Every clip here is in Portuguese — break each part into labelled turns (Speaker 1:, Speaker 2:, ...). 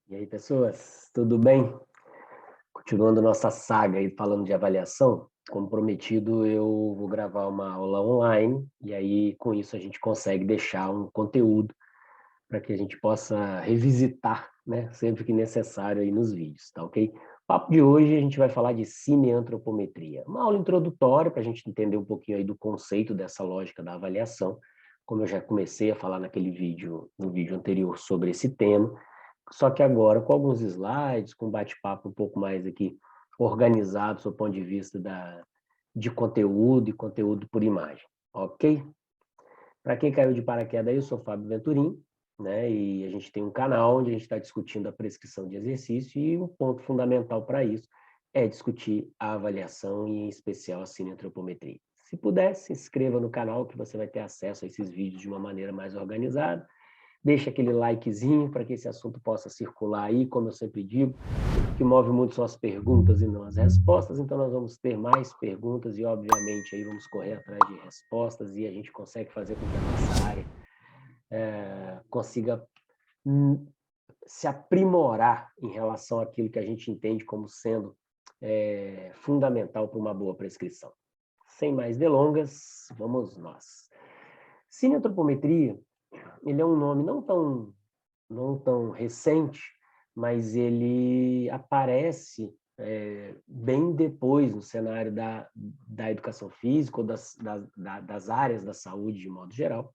Speaker 1: E aí, pessoas, tudo bem? Continuando nossa saga aí falando de avaliação, como prometido, eu vou gravar uma aula online e aí com isso a gente consegue deixar um conteúdo para que a gente possa revisitar, né, sempre que necessário aí nos vídeos, tá ok? O papo de hoje a gente vai falar de cineantropometria, uma aula introdutória para a gente entender um pouquinho aí do conceito dessa lógica da avaliação, como eu já comecei a falar no vídeo anterior sobre esse tema. Só que agora, com alguns slides, com bate-papo um pouco mais aqui organizado do ponto de vista de conteúdo e conteúdo por imagem, ok? Para quem caiu de paraquedas, eu sou Fábio Venturim, né? E a gente tem um canal onde a gente está discutindo a prescrição de exercício e um ponto fundamental para isso é discutir a avaliação e, em especial, a cineantropometria. Se puder, se inscreva no canal que você vai ter acesso a esses vídeos de uma maneira mais organizada. Deixa aquele likezinho para que esse assunto possa circular aí, como eu sempre digo, o que move muito são as perguntas e não as respostas, então nós vamos ter mais perguntas e, obviamente, aí vamos correr atrás de respostas e a gente consegue fazer com que a nossa área consiga se aprimorar em relação àquilo que a gente entende como sendo fundamental para uma boa prescrição. Sem mais delongas, vamos nós. Cineantropometria, ele é um nome não tão recente, mas ele aparece bem depois no cenário da educação física ou das áreas da saúde de modo geral,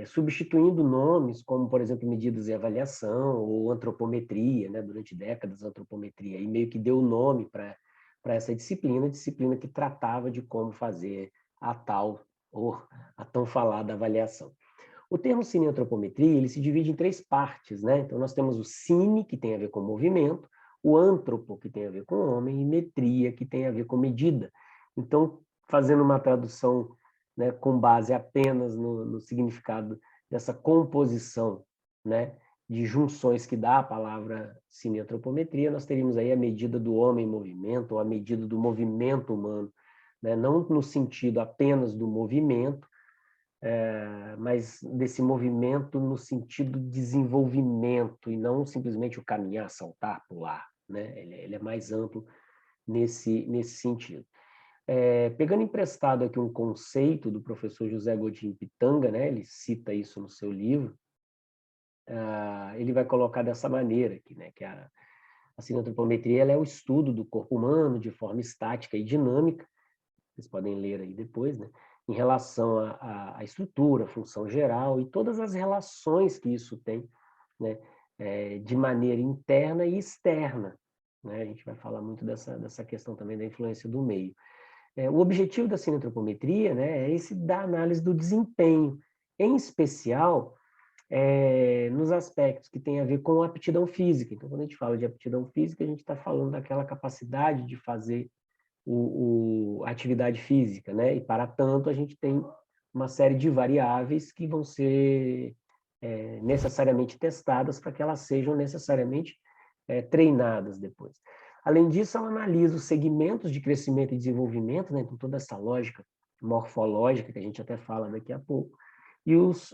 Speaker 1: substituindo nomes como, por exemplo, medidas de avaliação ou antropometria, né? Durante décadas, a antropometria, e meio que deu nome para essa disciplina que tratava de como fazer a tal ou a tão falada avaliação. O termo cineantropometria, ele se divide em três partes, né? Então, nós temos o cine, que tem a ver com movimento, o antropo, que tem a ver com homem, e metria, que tem a ver com medida. Então, fazendo uma tradução, né, com base apenas no significado dessa composição, né, de junções que dá a palavra cineantropometria, nós teríamos aí a medida do homem em movimento, ou a medida do movimento humano, né? Não no sentido apenas do movimento, mas desse movimento no sentido de desenvolvimento e não simplesmente o caminhar, saltar, pular, né? Ele é mais amplo nesse sentido. Pegando emprestado aqui um conceito do professor José Godin Pitanga, né? Ele cita isso no seu livro, ele vai colocar dessa maneira aqui, né? Que a cineantropometria ela é o estudo do corpo humano de forma estática e dinâmica, vocês podem ler aí depois, né? Em relação à estrutura, função geral e todas as relações que isso tem, né? De maneira interna e externa, né? A gente vai falar muito dessa questão também da influência do meio. O objetivo da cineantropometria, né, é esse da análise do desempenho, em especial nos aspectos que têm a ver com a aptidão física. Então, quando a gente fala de aptidão física, a gente está falando daquela capacidade de fazer a atividade física, né? E, para tanto, a gente tem uma série de variáveis que vão ser necessariamente testadas para que elas sejam necessariamente treinadas depois. Além disso, ela analisa os segmentos de crescimento e desenvolvimento, né? Então, toda essa lógica morfológica, que a gente até fala daqui a pouco, e os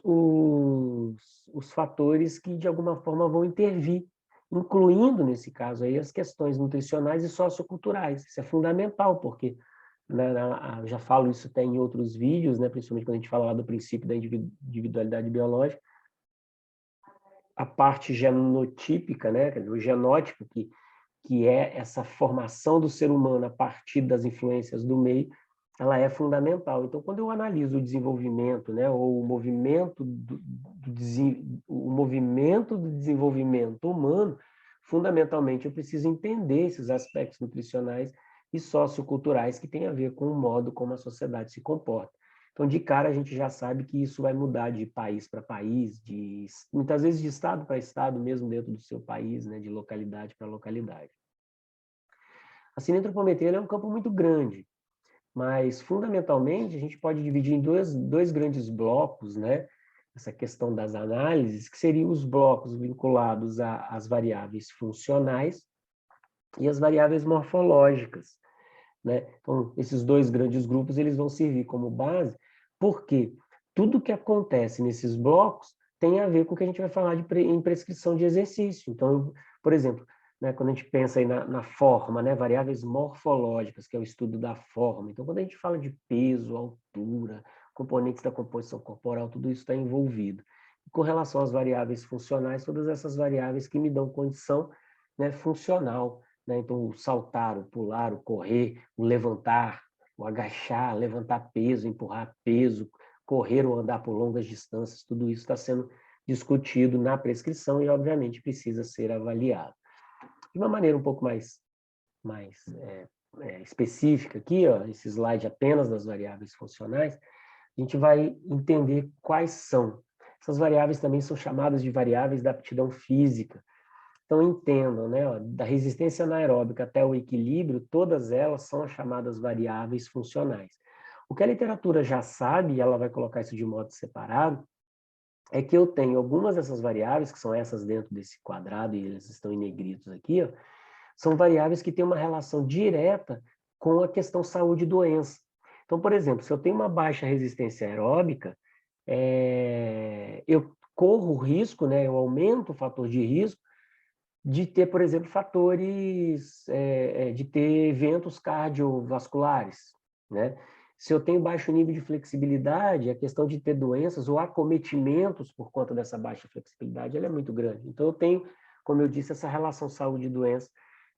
Speaker 1: fatores que, de alguma forma, vão intervir, incluindo, nesse caso aí, as questões nutricionais e socioculturais. Isso é fundamental, porque eu já falo isso até em outros vídeos, né, principalmente quando a gente fala lá do princípio da individualidade biológica, a parte genotípica, né, quer dizer, o genótipo, que é essa formação do ser humano a partir das influências do meio, ela é fundamental. Então, quando eu analiso o desenvolvimento, né, ou o movimento do desenvolvimento humano, fundamentalmente eu preciso entender esses aspectos nutricionais e socioculturais que têm a ver com o modo como a sociedade se comporta. Então, de cara, a gente já sabe que isso vai mudar de país para país, muitas vezes de estado para estado, mesmo dentro do seu país, né, de localidade para localidade. A cineantropometria é um campo muito grande, mas, fundamentalmente, a gente pode dividir em dois grandes blocos, né? Essa questão das análises, que seriam os blocos vinculados às variáveis funcionais e as variáveis morfológicas, né? Então, esses dois grandes grupos eles vão servir como base, porque tudo que acontece nesses blocos tem a ver com o que a gente vai falar em prescrição de exercício. Então, por exemplo, né, quando a gente pensa aí na forma, né, variáveis morfológicas, que é o estudo da forma. Então, quando a gente fala de peso, altura, componentes da composição corporal, tudo isso está envolvido. E com relação às variáveis funcionais, todas essas variáveis que me dão condição, né, funcional, né? Então, o saltar, o pular, o correr, o levantar, o agachar, levantar peso, empurrar peso, correr ou andar por longas distâncias, tudo isso está sendo discutido na prescrição e, obviamente, precisa ser avaliado. De uma maneira um pouco mais específica aqui, ó, esse slide apenas das variáveis funcionais, a gente vai entender quais são. Essas variáveis também são chamadas de variáveis da aptidão física. Então, entendam, né, ó, da resistência anaeróbica até o equilíbrio, todas elas são as chamadas variáveis funcionais. O que a literatura já sabe, e ela vai colocar isso de modo separado, é que eu tenho algumas dessas variáveis, que são essas dentro desse quadrado, e eles estão em negritos aqui, ó, são variáveis que têm uma relação direta com a questão saúde e doença. Então, por exemplo, se eu tenho uma baixa resistência aeróbica, eu corro o risco, né, eu aumento o fator de risco de ter, por exemplo, fatores, de ter eventos cardiovasculares, né? Se eu tenho baixo nível de flexibilidade, a questão de ter doenças ou acometimentos por conta dessa baixa flexibilidade, ela é muito grande. Então, eu tenho, como eu disse, essa relação saúde e doença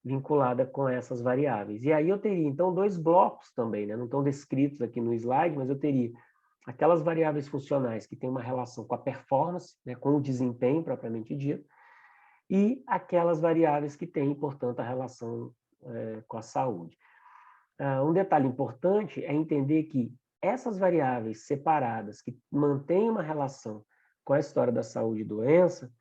Speaker 1: vinculada com essas variáveis. E aí eu teria, então, dois blocos também, né? Não estão descritos aqui no slide, mas eu teria aquelas variáveis funcionais que têm uma relação com a performance, né, com o desempenho propriamente dito, e aquelas variáveis que têm, portanto, a relação com a saúde. Um detalhe importante é entender que essas variáveis separadas, que mantêm uma relação com a história da saúde e doença,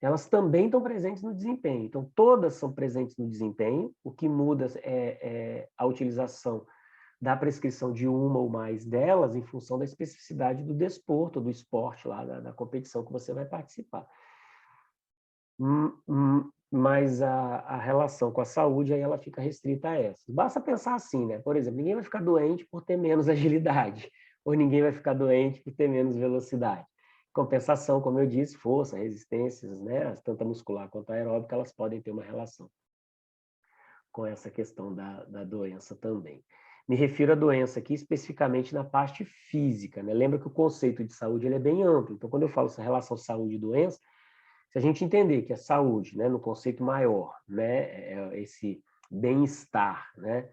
Speaker 1: elas também estão presentes no desempenho. Então, todas são presentes no desempenho, o que muda é a utilização da prescrição de uma ou mais delas em função da especificidade do desporto, do esporte lá, da competição que você vai participar. Mas a relação com a saúde, aí ela fica restrita a essas. Basta pensar assim, né? Por exemplo, ninguém vai ficar doente por ter menos agilidade, ou ninguém vai ficar doente por ter menos velocidade. Compensação, como eu disse, força, resistências, né? Tanto a muscular quanto a aeróbica, elas podem ter uma relação com essa questão da doença também. Me refiro à doença aqui especificamente na parte física, né? Lembra que o conceito de saúde ele é bem amplo. Então, quando eu falo essa relação saúde e doença, se a gente entender que a saúde, né, no conceito maior, né, esse bem-estar, né,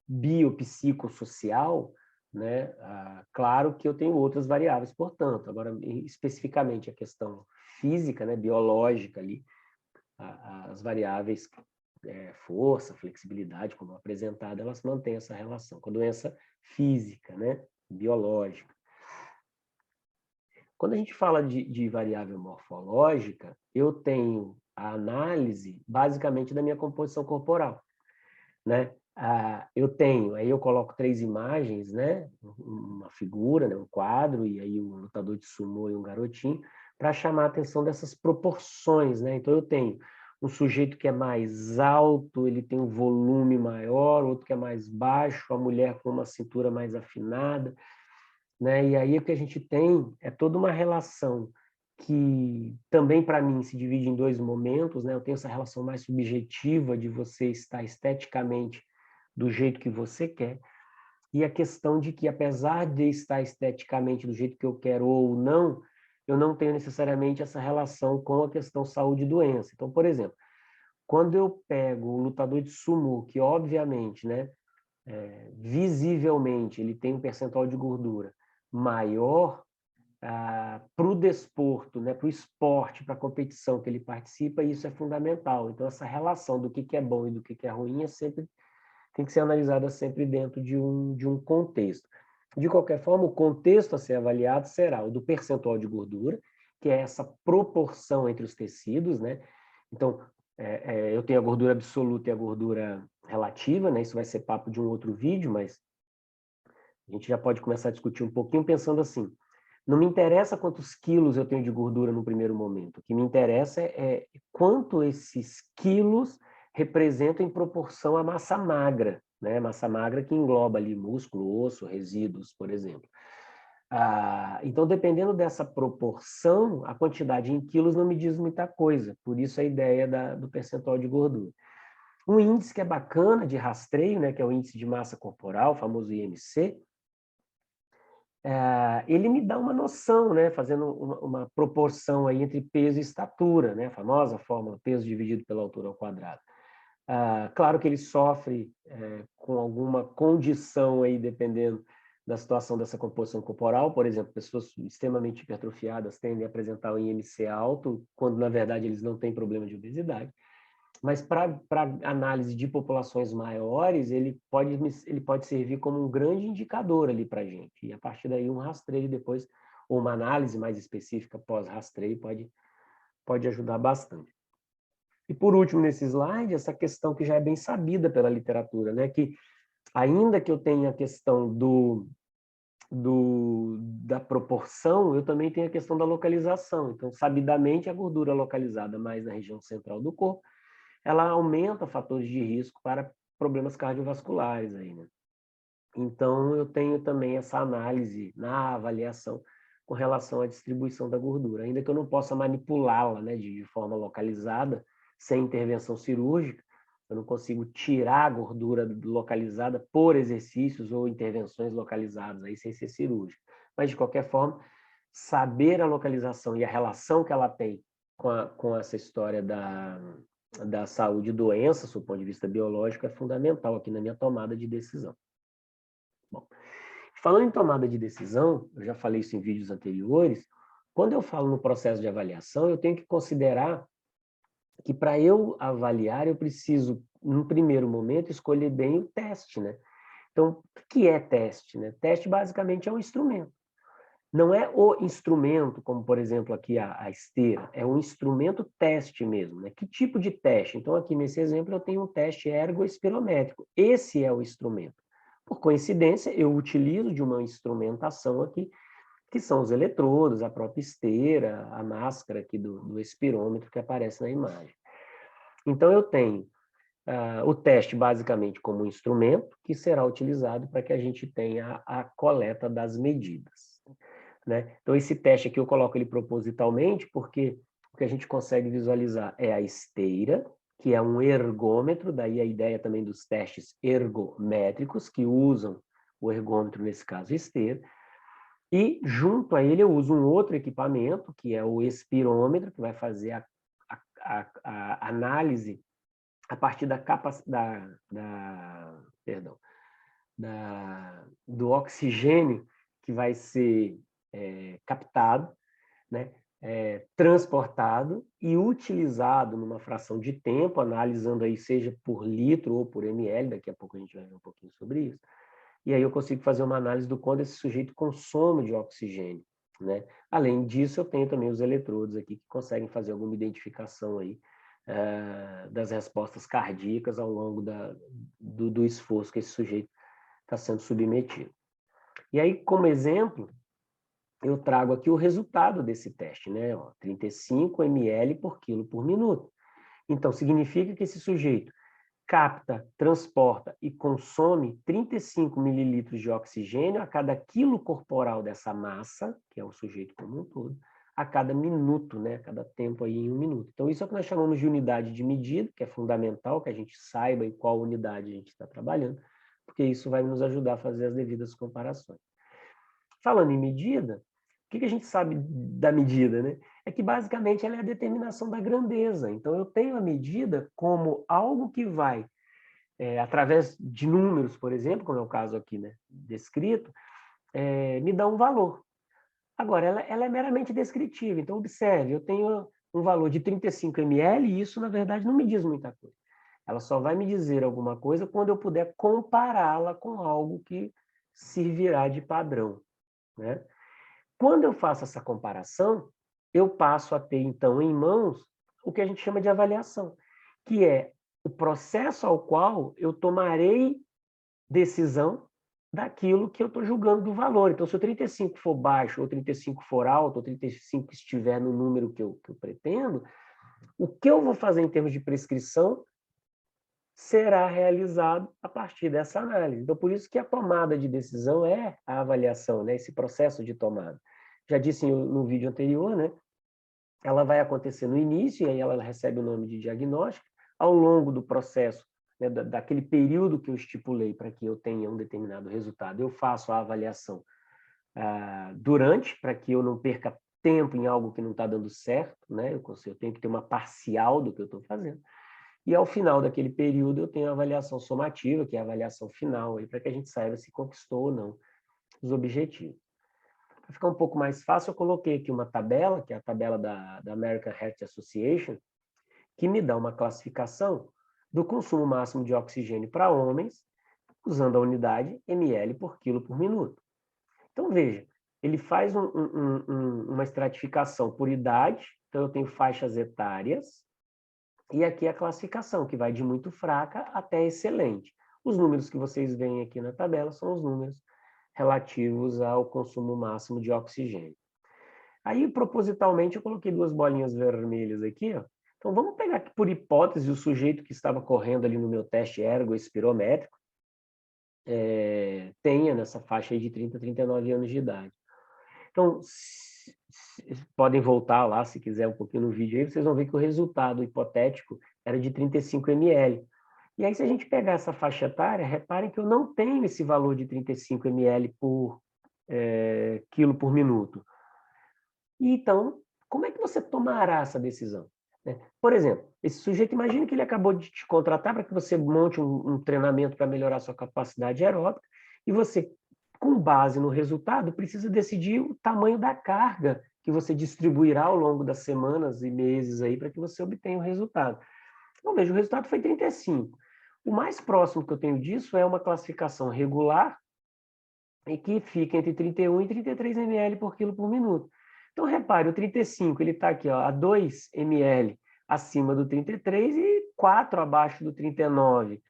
Speaker 1: biopsicossocial, né, claro que eu tenho outras variáveis, portanto, agora especificamente a questão física, né, biológica ali, as variáveis força, flexibilidade, como apresentado, elas mantêm essa relação com a doença física, né, biológica. Quando a gente fala de variável morfológica, eu tenho a análise basicamente da minha composição corporal, né? Eu tenho, aí eu coloco 3 imagens, né? Uma figura, né? Um quadro, e aí um lutador de sumô e um garotinho, para chamar a atenção dessas proporções, né? Então eu tenho um sujeito que é mais alto, ele tem um volume maior, outro que é mais baixo, a mulher com uma cintura mais afinada, né? E aí o que a gente tem é toda uma relação que também para mim se divide em 2 momentos, né? Eu tenho essa relação mais subjetiva de você estar esteticamente do jeito que você quer, e a questão de que apesar de estar esteticamente do jeito que eu quero ou não, eu não tenho necessariamente essa relação com a questão saúde e doença. Então, por exemplo, quando eu pego o lutador de sumô, que obviamente, né, visivelmente ele tem um percentual de gordura maior, para o desporto, né, para o esporte, para a competição que ele participa, isso é fundamental. Então, essa relação do que é bom e do que é ruim tem que ser analisada sempre dentro de um contexto. De qualquer forma, o contexto a ser avaliado será o do percentual de gordura, que é essa proporção entre os tecidos, né? Então, eu tenho a gordura absoluta e a gordura relativa, né? Isso vai ser papo de um outro vídeo, mas a gente já pode começar a discutir um pouquinho pensando assim, não me interessa quantos quilos eu tenho de gordura no primeiro momento, o que me interessa é quanto esses quilos representam em proporção à massa magra, né? Massa magra que engloba ali músculo, osso, resíduos, por exemplo. Então, dependendo dessa proporção, a quantidade em quilos não me diz muita coisa, por isso a ideia do percentual de gordura. Um índice que é bacana de rastreio, né, que é o índice de massa corporal, o famoso IMC, ele me dá uma noção, né, fazendo uma proporção aí entre peso e estatura, né, a famosa fórmula peso dividido pela altura ao quadrado. Claro que ele sofre com alguma condição aí, dependendo da situação dessa composição corporal. Por exemplo, pessoas extremamente hipertrofiadas tendem a apresentar o IMC alto, quando na verdade eles não têm problema de obesidade. Mas para análise de populações maiores, ele pode servir como um grande indicador ali para a gente. E a partir daí um rastreio depois, ou uma análise mais específica pós-rastreio pode ajudar bastante. E por último, nesse slide, essa questão que já é bem sabida pela literatura, né? Que ainda que eu tenha a questão da proporção, eu também tenho a questão da localização. Então, sabidamente, a gordura localizada mais na região central do corpo, ela aumenta fatores de risco para problemas cardiovasculares aí, né? Então, eu tenho também essa análise na avaliação com relação à distribuição da gordura, ainda que eu não possa manipulá-la, né, de forma localizada, sem intervenção cirúrgica, eu não consigo tirar a gordura localizada por exercícios ou intervenções localizadas, aí sem ser cirúrgica. Mas, de qualquer forma, saber a localização e a relação que ela tem com essa história da saúde e doença, do ponto de vista biológico, é fundamental aqui na minha tomada de decisão. Bom, falando em tomada de decisão, eu já falei isso em vídeos anteriores, quando eu falo no processo de avaliação, eu tenho que considerar que para eu avaliar, eu preciso, no primeiro momento, escolher bem o teste, né? Então, o que é teste, né? Teste, basicamente, é um instrumento. Não é o instrumento, como, por exemplo, aqui a esteira, é um instrumento teste mesmo, né? Que tipo de teste? Então, aqui nesse exemplo, eu tenho um teste ergoespirométrico. Esse é o instrumento. Por coincidência, eu utilizo de uma instrumentação aqui, que são os eletrodos, a própria esteira, a máscara aqui do espirômetro que aparece na imagem. Então, eu tenho o teste basicamente como um instrumento que será utilizado para que a gente tenha a coleta das medidas, né? Então, esse teste aqui eu coloco ele propositalmente porque o que a gente consegue visualizar é a esteira, que é um ergômetro, daí a ideia também dos testes ergométricos, que usam o ergômetro, nesse caso, esteira. E, junto a ele, eu uso um outro equipamento, que é o espirômetro, que vai fazer a análise a partir do oxigênio que vai ser captado, né, transportado e utilizado numa fração de tempo, analisando aí seja por litro ou por ml, daqui a pouco a gente vai ver um pouquinho sobre isso, e aí eu consigo fazer uma análise do quanto esse sujeito consome de oxigênio, né? Além disso, eu tenho também os eletrodos aqui que conseguem fazer alguma identificação aí das respostas cardíacas ao longo do esforço que esse sujeito está sendo submetido. E aí, como exemplo, eu trago aqui o resultado desse teste, né? 35 ml por quilo por minuto. Então, significa que esse sujeito capta, transporta e consome 35 mililitros de oxigênio a cada quilo corporal dessa massa, que é o sujeito como um todo, a cada minuto, né? A cada tempo aí em um minuto. Então, isso é o que nós chamamos de unidade de medida, que é fundamental que a gente saiba em qual unidade a gente está trabalhando, porque isso vai nos ajudar a fazer as devidas comparações. Falando em medida, o que a gente sabe da medida, né? É que, basicamente, ela é a determinação da grandeza. Então, eu tenho a medida como algo que vai, através de números, por exemplo, como é o caso aqui, né, descrito, me dá um valor. Agora, ela é meramente descritiva. Então, observe, eu tenho um valor de 35 ml e isso, na verdade, não me diz muita coisa. Ela só vai me dizer alguma coisa quando eu puder compará-la com algo que servirá de padrão, né? Quando eu faço essa comparação, eu passo a ter, então, em mãos o que a gente chama de avaliação, que é o processo ao qual eu tomarei decisão daquilo que eu estou julgando do valor. Então, se o 35 for baixo, ou 35 for alto, ou 35 estiver no número que eu pretendo, o que eu vou fazer em termos de prescrição será realizado a partir dessa análise. Então, por isso que a tomada de decisão é a avaliação, né? Esse processo de tomada. Já disse no vídeo anterior, né? Ela vai acontecer no início, e aí ela recebe o nome de diagnóstico. Ao longo do processo, né, daquele período que eu estipulei para que eu tenha um determinado resultado, eu faço a avaliação durante, para que eu não perca tempo em algo que não está dando certo, né? Eu tenho que ter uma parcial do que eu estou fazendo. E ao final daquele período eu tenho a avaliação somativa, que é a avaliação final, para que a gente saiba se conquistou ou não os objetivos. Para ficar um pouco mais fácil, eu coloquei aqui uma tabela, que é a tabela da American Heart Association, que me dá uma classificação do consumo máximo de oxigênio para homens, usando a unidade ml por quilo por minuto. Então, veja, ele faz uma estratificação por idade, então eu tenho faixas etárias, e aqui a classificação, que vai de muito fraca até excelente. Os números que vocês veem aqui na tabela são os números relativos ao consumo máximo de oxigênio. Aí, propositalmente, eu coloquei duas bolinhas vermelhas aqui, ó. Então, vamos pegar aqui, por hipótese, o sujeito que estava correndo ali no meu teste ergoespirométrico tenha nessa faixa aí de 30 a 39 anos de idade. Então, podem voltar lá, se quiser, um pouquinho no vídeo aí, vocês vão ver que o resultado hipotético era de 35 ml. E aí, se a gente pegar essa faixa etária, reparem que eu não tenho esse valor de 35 ml por quilo por minuto. E então, como é que você tomará essa decisão? Por exemplo, esse sujeito, imagina que ele acabou de te contratar para que você monte um treinamento para melhorar sua capacidade aeróbica, e você, com base no resultado, precisa decidir o tamanho da carga que você distribuirá ao longo das semanas e meses aí para que você obtenha o resultado. Então, veja, o resultado foi 35. O mais próximo que eu tenho disso é uma classificação regular e que fica entre 31 e 33 ml por quilo por minuto. Então, repare, o 35 ele está aqui ó, a 2 ml acima do 33 e 4 abaixo do 39.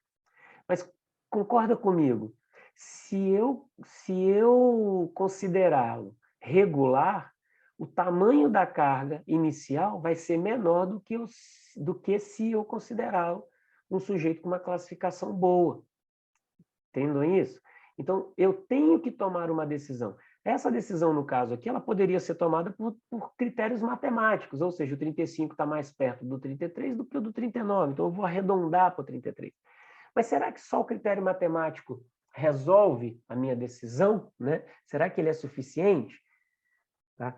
Speaker 1: Mas concorda comigo? Se eu considerá-lo regular, o tamanho da carga inicial vai ser menor do que se eu considerá-lo um sujeito com uma classificação boa. Entendam isso? Então, eu tenho que tomar uma decisão. Essa decisão, no caso aqui, ela poderia ser tomada por critérios matemáticos, ou seja, o 35 está mais perto do 33 do que o do 39, então eu vou arredondar para o 33. Mas será que só o critério matemático resolve a minha decisão? Né? Será que ele é suficiente? Tá?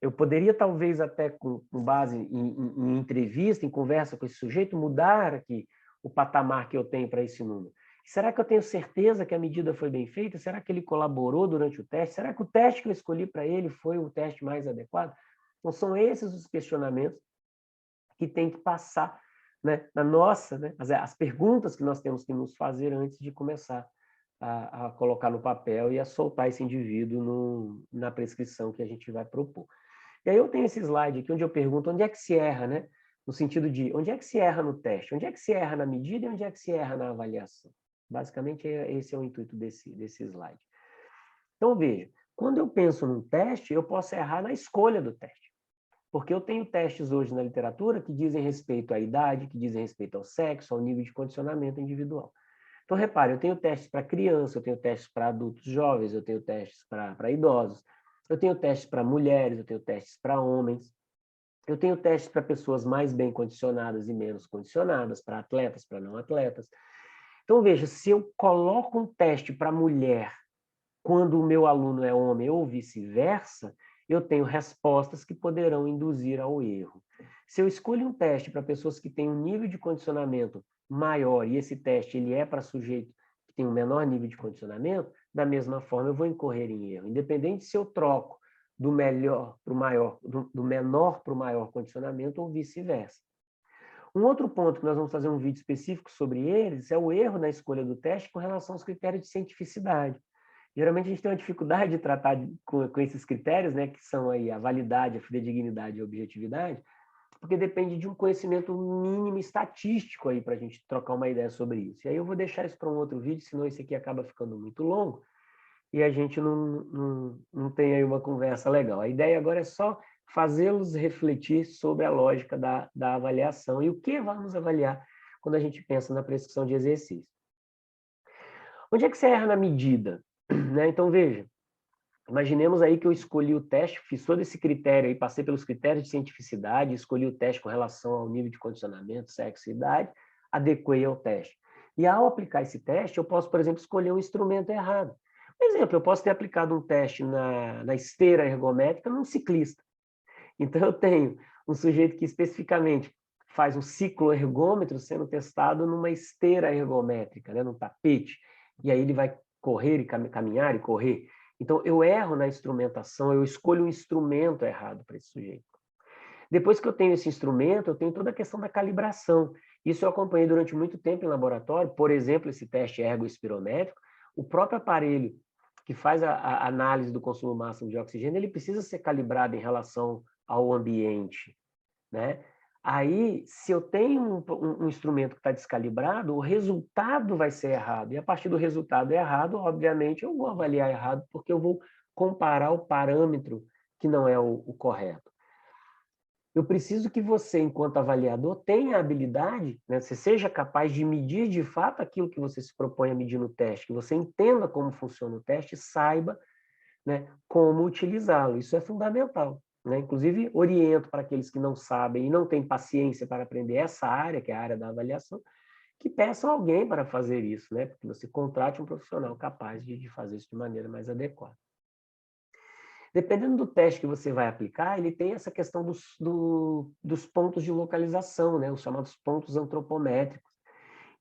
Speaker 1: Eu poderia, talvez, até com base em entrevista, em conversa com esse sujeito, mudar aqui o patamar que eu tenho para esse número. Será que eu tenho certeza que a medida foi bem feita? Será que ele colaborou durante o teste? Será que o teste que eu escolhi para ele foi o teste mais adequado? Então, são esses os questionamentos que tem que passar, né, na nossa, né, as perguntas que nós temos que nos fazer antes de começar a colocar no papel e a soltar esse indivíduo na prescrição que a gente vai propor. E aí eu tenho esse slide aqui onde eu pergunto onde é que se erra, né? No sentido de onde é que se erra no teste, onde é que se erra na medida e onde é que se erra na avaliação. Basicamente, esse é o intuito desse slide. Então, veja, quando eu penso num teste, eu posso errar na escolha do teste. Porque eu tenho testes hoje na literatura que dizem respeito à idade, que dizem respeito ao sexo, ao nível de condicionamento individual. Então, repare, eu tenho testes para criança, eu tenho testes para adultos jovens, eu tenho testes para idosos, eu tenho testes para mulheres, eu tenho testes para homens, eu tenho testes para pessoas mais bem condicionadas e menos condicionadas, para atletas, para não atletas. Então, veja, se eu coloco um teste para mulher quando o meu aluno é homem ou vice-versa, eu tenho respostas que poderão induzir ao erro. Se eu escolho um teste para pessoas que têm um nível de condicionamento maior e esse teste ele é para sujeito que tem um menor nível de condicionamento, da mesma forma eu vou incorrer em erro. Independente se eu troco do melhor para o maior, do menor para o maior condicionamento ou vice-versa. Um outro ponto que nós vamos fazer um vídeo específico sobre eles é o erro na escolha do teste com relação aos critérios de cientificidade. Geralmente a gente tem uma dificuldade de tratar com esses critérios, né, que são aí a validade, a fidedignidade e a objetividade, porque depende de um conhecimento mínimo estatístico aí para a gente trocar uma ideia sobre isso. E aí eu vou deixar isso para um outro vídeo, senão esse aqui acaba ficando muito longo e a gente não tem aí uma conversa legal. A ideia agora é só fazê-los refletir sobre a lógica da avaliação e o que vamos avaliar quando a gente pensa na prescrição de exercício. Onde é que você erra na medida? Né? Então, veja, imaginemos aí que eu escolhi o teste, fiz todo esse critério aí, passei pelos critérios de cientificidade, escolhi o teste com relação ao nível de condicionamento, sexo e idade, adequei ao teste. E ao aplicar esse teste, eu posso, por exemplo, escolher um instrumento errado. Por exemplo, eu posso ter aplicado um teste na esteira ergométrica num ciclista. Então, eu tenho um sujeito que especificamente faz um cicloergômetro sendo testado numa esteira ergométrica, né, num tapete, e aí ele vai correr e caminhar e correr. Então, eu erro na instrumentação, eu escolho um instrumento errado para esse sujeito. Depois que eu tenho esse instrumento, eu tenho toda a questão da calibração. Isso eu acompanhei durante muito tempo em laboratório, por exemplo, esse teste ergoespirométrico, o próprio aparelho que faz a análise do consumo máximo de oxigênio, ele precisa ser calibrado em relação ao ambiente, né? Aí, se eu tenho um instrumento que está descalibrado, o resultado vai ser errado. E a partir do resultado errado, obviamente, eu vou avaliar errado, porque eu vou comparar o parâmetro que não é o correto. Eu preciso que você, enquanto avaliador, tenha a habilidade, né, você seja capaz de medir de fato aquilo que você se propõe a medir no teste, que você entenda como funciona o teste e saiba, né, como utilizá-lo. Isso é fundamental. Né? Inclusive, oriento para aqueles que não sabem e não têm paciência para aprender essa área, que é a área da avaliação, que peçam alguém para fazer isso, né? Porque você contrate um profissional capaz de fazer isso de maneira mais adequada. Dependendo do teste que você vai aplicar, ele tem essa questão dos pontos de localização, né? Os chamados pontos antropométricos.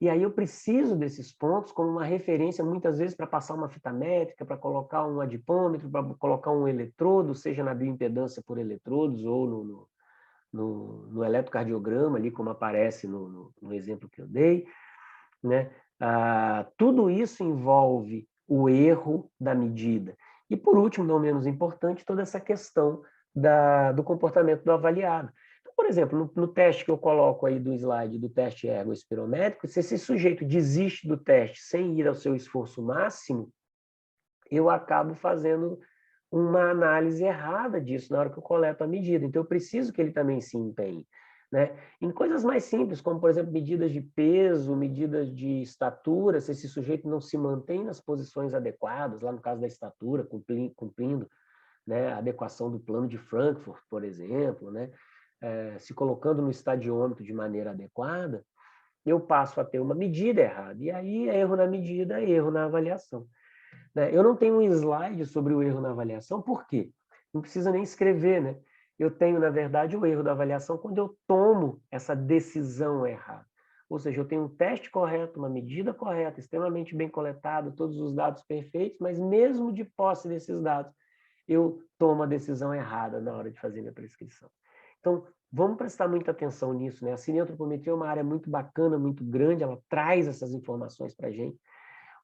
Speaker 1: E aí eu preciso desses pontos como uma referência, muitas vezes, para passar uma fita métrica, para colocar um adipômetro, para colocar um eletrodo, seja na bioimpedância por eletrodos ou no eletrocardiograma, ali como aparece no exemplo que eu dei. Né? Tudo isso envolve o erro da medida. E, por último, não menos importante, toda essa questão do comportamento do avaliado. Então, por exemplo, no teste que eu coloco aí do slide do teste ergoespirométrico, se esse sujeito desiste do teste sem ir ao seu esforço máximo, eu acabo fazendo uma análise errada disso na hora que eu coleto a medida. Então, eu preciso que ele também se empenhe. Né? Em coisas mais simples, como, por exemplo, medidas de peso, medidas de estatura, se esse sujeito não se mantém nas posições adequadas, lá no caso da estatura, cumprindo né, a adequação do plano de Frankfurt, por exemplo, né? Se colocando no estadiômetro de maneira adequada, eu passo a ter uma medida errada. E aí, erro na medida, erro na avaliação. Né? Eu não tenho um slide sobre o erro na avaliação, por quê? Não precisa nem escrever, né? Eu tenho, na verdade, o erro da avaliação quando eu tomo essa decisão errada. Ou seja, eu tenho um teste correto, uma medida correta, extremamente bem coletado, todos os dados perfeitos, mas mesmo de posse desses dados, eu tomo a decisão errada na hora de fazer minha prescrição. Então, vamos prestar muita atenção nisso, né? A cineantropometria é uma área muito bacana, muito grande, ela traz essas informações para a gente.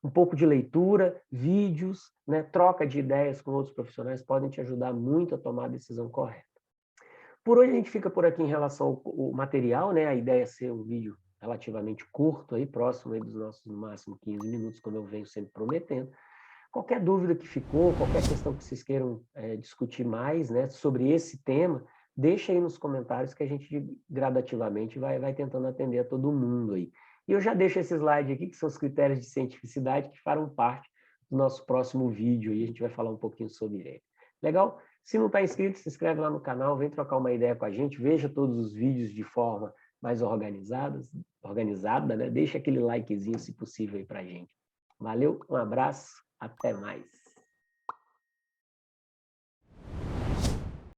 Speaker 1: Um pouco de leitura, vídeos, né? Troca de ideias com outros profissionais podem te ajudar muito a tomar a decisão correta. Por hoje a gente fica por aqui em relação ao material, né? A ideia é ser um vídeo relativamente curto, aí, próximo aí dos nossos, no máximo, 15 minutos, como eu venho sempre prometendo. Qualquer dúvida que ficou, qualquer questão que vocês queiram discutir mais, né, sobre esse tema, deixa aí nos comentários que a gente gradativamente vai tentando atender a todo mundo aí. E eu já deixo esse slide aqui, que são os critérios de cientificidade que farão parte do nosso próximo vídeo, e a gente vai falar um pouquinho sobre ele. Legal? Se não está inscrito, se inscreve lá no canal, vem trocar uma ideia com a gente, veja todos os vídeos de forma mais organizada, né? Deixa aquele likezinho, se possível, aí pra gente. Valeu, um abraço, até mais.